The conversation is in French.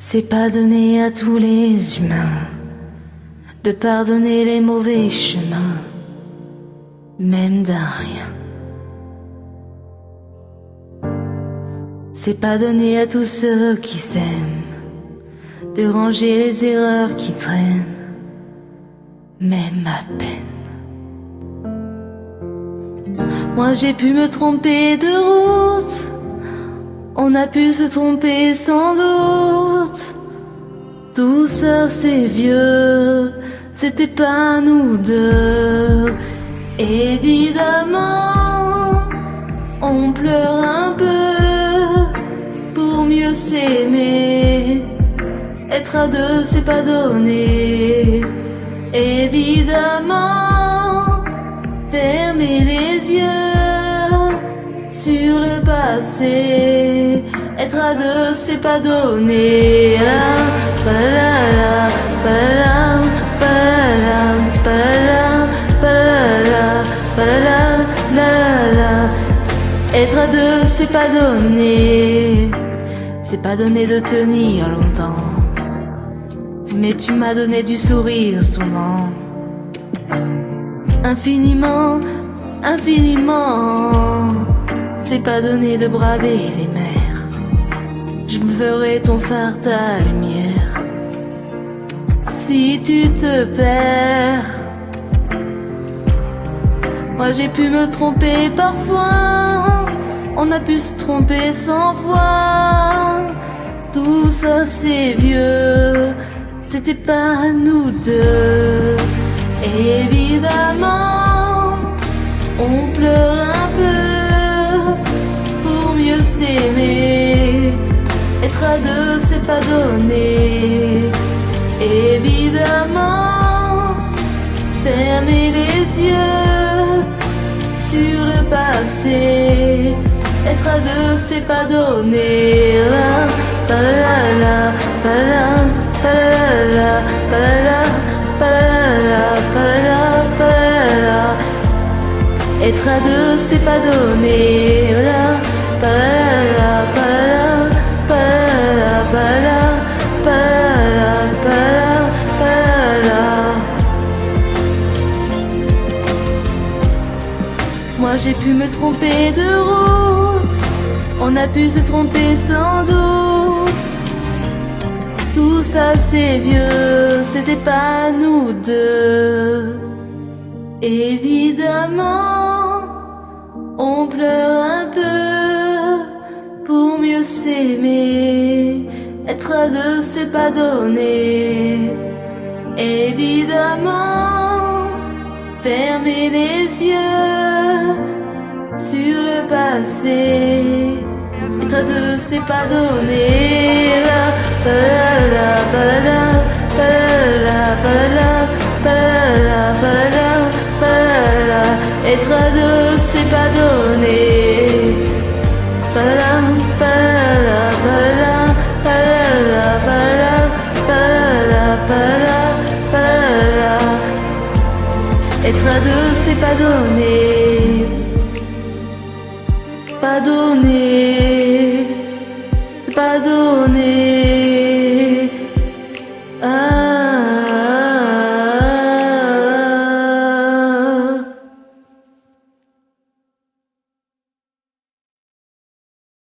C'est pas donné à tous les humains de pardonner les mauvais chemins, même d'un rien. C'est pas donné à tous ceux qui s'aiment de ranger les erreurs qui traînent, même à peine. Moi j'ai pu me tromper de route, on a pu se tromper sans doute. Tout ça c'est vieux, c'était pas nous deux. Évidemment, on pleure un peu pour mieux s'aimer. Être à deux c'est pas donné. Évidemment, fermer les yeux sur le passé. Être à deux c'est pas donné. Être à deux c'est pas donné. C'est pas donné de tenir longtemps, mais tu m'as donné du sourire souvent. Infiniment, infiniment. C'est pas donné de braver les mers. Je me ferai ton phare, ta lumière. Si tu te perds, moi j'ai pu me tromper parfois. On a pu se tromper 100 fois. Tout ça c'est vieux, c'était pas nous deux. Évidemment, on pleure un peu pour mieux s'aimer. Être à deux c'est pas donné. Évidemment, fermer les yeux sur le passé. Être à deux c'est pas donné. Être à deux c'est pas donné. Moi j'ai pu me tromper de route, on a pu se tromper sans doute. Tout ça c'est vieux, c'était pas nous deux. Évidemment, on pleure un peu pour mieux s'aimer. Être à deux c'est pas donné. Évidemment, fermer les yeux sur le passé. Être à deux c'est pas donné. Être à deux c'est pas donné. Être à deux c'est pas donné. Pas donné. Pas donné.